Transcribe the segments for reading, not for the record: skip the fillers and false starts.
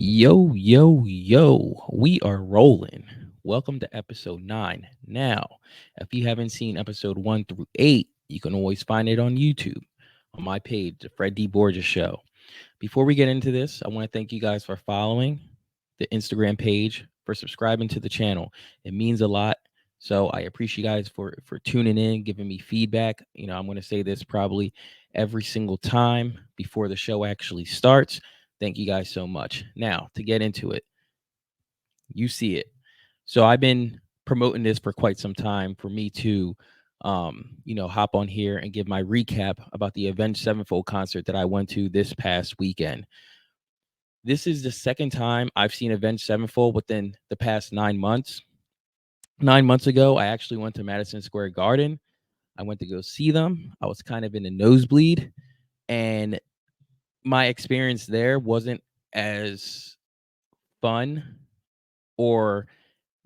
Yo, yo, yo, we are rolling. Welcome to episode 9. Now, if you haven't seen episode 1 through 8, you can always find it on YouTube on my page, The Fred D. Borges Show. Before we get into this, I want to thank you guys for following the Instagram page, for subscribing to the channel. It means a lot. So I appreciate you guys for tuning in, giving me feedback. I'm going to say this probably every single time before the show actually starts. Thank you guys so much. Now, to get into it, you see it. So I've been promoting this for quite some time for me to hop on here and give my recap about the Avenged Sevenfold concert that I went to this past weekend. This is the second time I've seen Avenged Sevenfold within the past 9 months. 9 months ago, I actually went to Madison Square Garden. I went to go see them. I was kind of in a nosebleed, and my experience there wasn't as fun or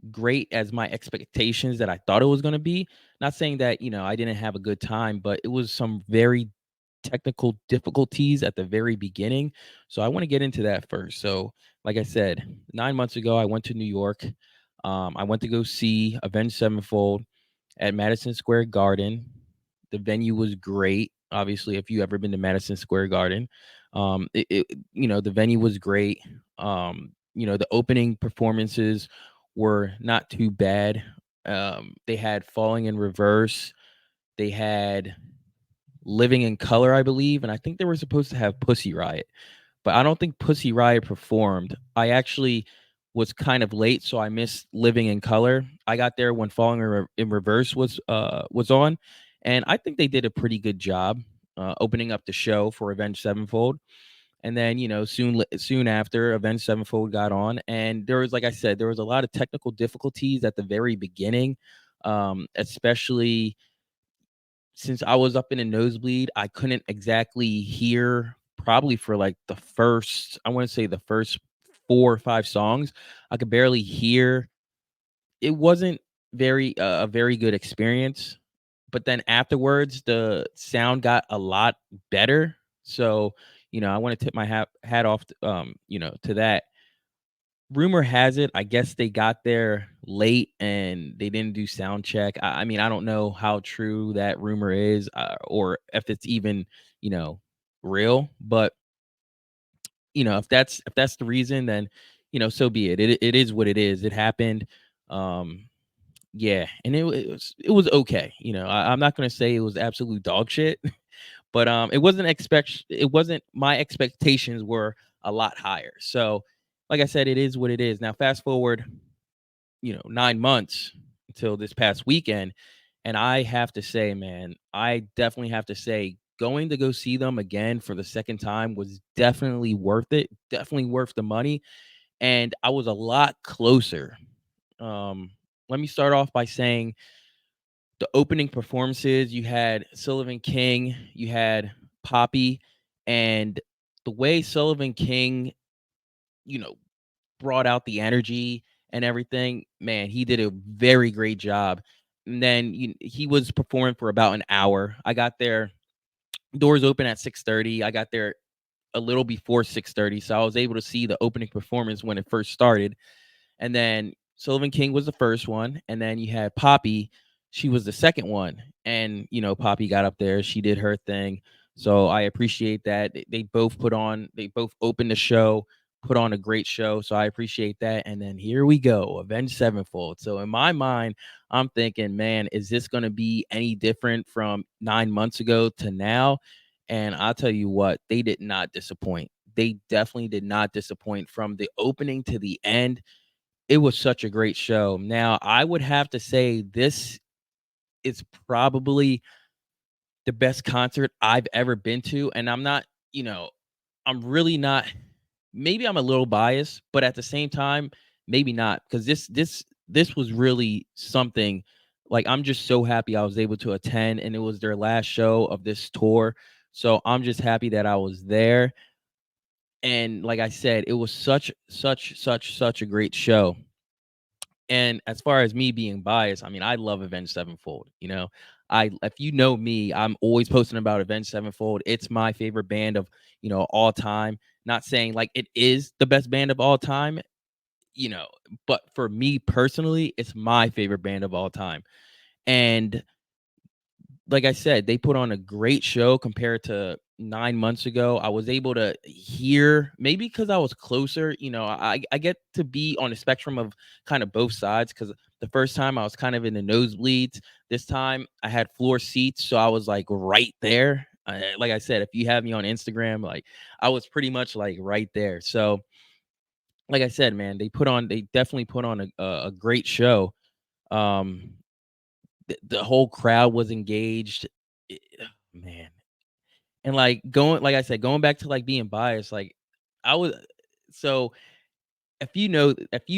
great as my expectations that I thought it was going to be. Not saying that, I didn't have a good time, but it was some very technical difficulties at the very beginning. So I want to get into that first. So, like I said, 9 months ago, I went to New York. I went to go see Avenged Sevenfold at Madison Square Garden. The venue was great. Obviously, if you ever been to Madison Square Garden, the venue was great. The opening performances were not too bad. They had Falling in Reverse. They had Living in Color, I believe, and I think they were supposed to have Pussy Riot, but I don't think Pussy Riot performed. I actually was kind of late, so I missed Living in Color. I got there when Falling in Reverse was on, and I think they did a pretty good job opening up the show for Avenged Sevenfold. And then, soon after, Avenged Sevenfold got on, and there was, like I said, there was a lot of technical difficulties at the very beginning, especially since I was up in a nosebleed. I couldn't exactly hear probably for like the first, I want to say the first 4 or 5 songs. I could barely hear. It wasn't a very good experience. But then afterwards, the sound got a lot better. So, I want to tip my hat off, to that. Rumor has it, I guess they got there late and they didn't do sound check. I mean, I don't know how true that rumor is, or if it's even, you know, real. But if that's the reason, then so be it. It is what it is. It happened. Um, yeah, and it was okay. I'm not gonna say it was absolute dog shit, but it wasn't my expectations were a lot higher. So, like I said, it is what it is. Now, fast forward, 9 months until this past weekend, and I have to say, man, I definitely have to say, going to go see them again for the second time was definitely worth it. Definitely worth the money, and I was a lot closer. Um, Let me start off by saying the opening performances, you had Sullivan King, you had Poppy, and the way Sullivan King, you know, brought out the energy and everything, man, he did a very great job. And then he was performing for about an hour. I got there, doors open at 6:30. I got there a little before 6:30, so I was able to see the opening performance when it first started. And then Sullivan King was the first one, and then you had Poppy. She was the second one, and Poppy got up there. She did her thing, so I appreciate that. They both put on. They both opened the show, put on a great show. So I appreciate that. And then here we go, Avenged Sevenfold. So in my mind, I'm thinking, man, is this going to be any different from 9 months ago to now? And I'll tell you what, they did not disappoint. They definitely did not disappoint from the opening to the end. It was such a great show. Now, I would have to say this is probably the best concert I've ever been to, and I'm not, I'm really not, maybe I'm a little biased, but at the same time, maybe not, because this was really something. Like, I'm just so happy I was able to attend, and it was their last show of this tour. So I'm just happy that I was there. And like I said, it was such a great show. And as far as me being biased, I mean, I love Avenged Sevenfold. if you know me, I'm always posting about Avenged Sevenfold. It's my favorite band of, all time. Not saying like it is the best band of all time, you know, but for me personally, it's my favorite band of all time. And like I said, they put on a great show compared to 9 months ago. I was able to hear, maybe because I was closer, I get to be on the spectrum of kind of both sides, because the first time I was kind of in the nosebleeds. This time I had floor seats, so I was like right there. Like I said, if you have me on Instagram, like I was pretty much like right there. So like I said, man, they definitely put on a great show. Um, the whole crowd was engaged. It Man, and, like I said, going back to, like, being biased, like, I was so if you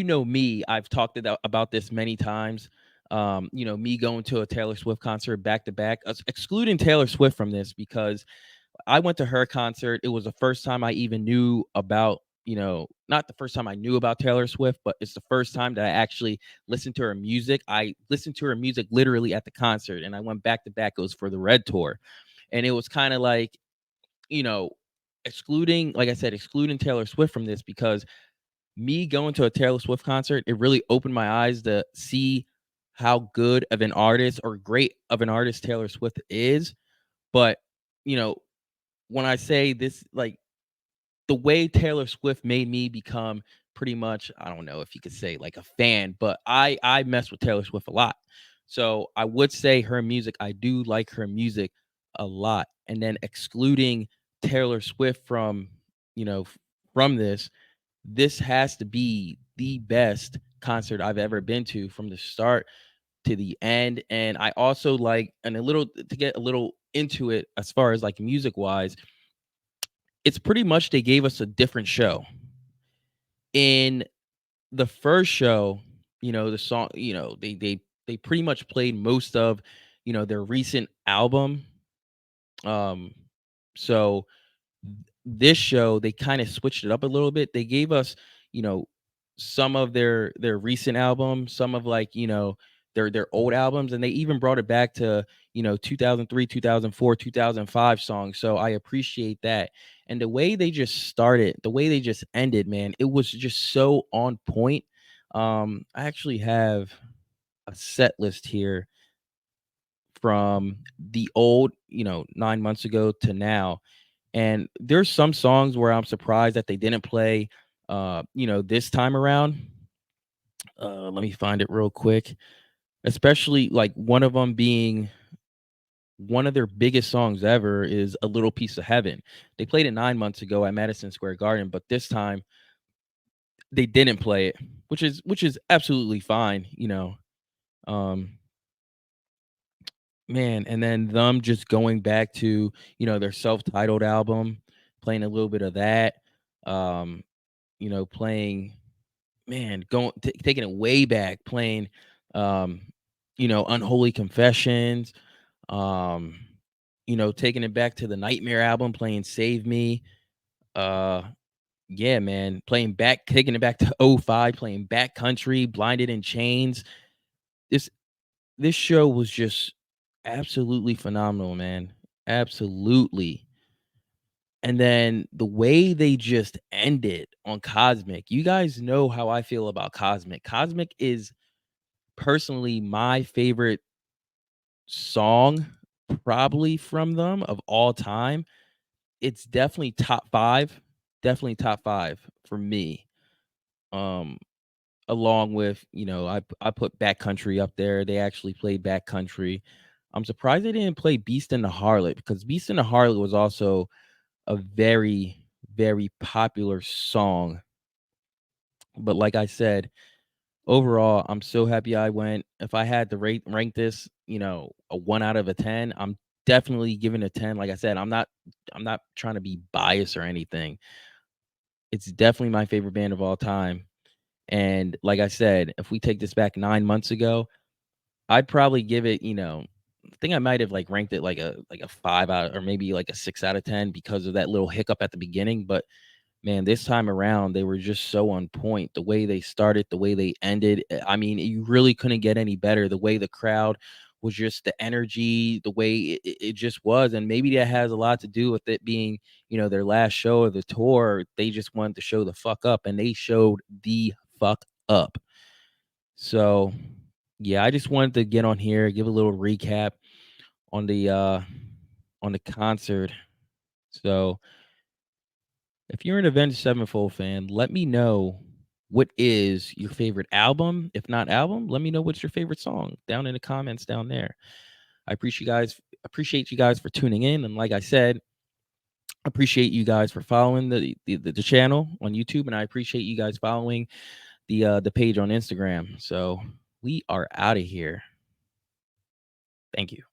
know me, I've talked about this many times. Me going to a Taylor Swift concert back to back, excluding Taylor Swift from this, because I went to her concert. It was the first time I even knew about, not the first time I knew about Taylor Swift, but it's the first time that I actually listened to her music. I listened to her music literally at the concert, and I went back to back. It was for the Red Tour. And it was kind of like, you know, like I said, excluding Taylor Swift from this, because me going to a Taylor Swift concert, it really opened my eyes to see how good of an artist or great of an artist Taylor Swift is. But, you know, when I say this, like, the way Taylor Swift made me become pretty much, I don't know if you could say like a fan, but I mess with Taylor Swift a lot. So I would say her music, I do like her music a lot. And then excluding Taylor Swift from, from this has to be the best concert I've ever been to, from the start to the end. And I also like, and a little to get a little into it as far as like music wise, it's pretty much they gave us a different show. In the first show, the song, they pretty much played most of, their recent album. Um, so this show, they kind of switched it up a little bit. They gave us, you know, some of their recent albums, some of, like, their old albums, and they even brought it back to, 2003, 2004, 2005 songs. So I appreciate that. And the way they just started, the way they just ended, man, it was just so on point. I actually have a set list here from the old, 9 months ago to now, and there's some songs where I'm surprised that they didn't play, this time around. Let me find it real quick. Especially like one of them being one of their biggest songs ever is "A Little Piece of Heaven." They played it 9 months ago at Madison Square Garden, but this time they didn't play it, which is absolutely fine. Um, Man, and then them just going back to, their self-titled album, playing a little bit of that. Um, playing, man, taking it way back, playing, um, Unholy Confessions, um, taking it back to the Nightmare album, playing Save Me. Uh, yeah, man, playing back, taking it back to '05, playing Back Country, Blinded in Chains. This this show was just absolutely phenomenal, man. Absolutely. And then the way they just ended on Cosmic, you guys know how I feel about Cosmic. Cosmic is personally my favorite song, probably from them, of all time. It's definitely top 5 for me. Um, Along with, I put Backcountry up there. They actually played Backcountry. I'm surprised they didn't play Beast and the Harlot, because Beast and the Harlot was also a very, very popular song. But like I said, overall, I'm so happy I went. If I had to rank this, a 1 out of a 10, I'm definitely giving a 10. Like I said, I'm not trying to be biased or anything. It's definitely my favorite band of all time. And like I said, if we take this back 9 months ago, I'd probably give it, I think I might have like ranked it like a 5 out, or maybe like a 6 out of 10, because of that little hiccup at the beginning. But man, this time around, they were just so on point. The way they started, the way they ended. I mean, you really couldn't get any better. The way the crowd was just the energy, the way it just was. And maybe that has a lot to do with it being, their last show of the tour. They just wanted to show the fuck up, and they showed the fuck up. So yeah, I just wanted to get on here, give a little recap on the concert. So if you're an Avenged Sevenfold fan, let me know what is your favorite album. If not album, let me know what's your favorite song down in the comments down there. I appreciate you guys for tuning in. And like I said, appreciate you guys for following the channel on YouTube, and I appreciate you guys following the page on Instagram. So we are out of here. Thank you.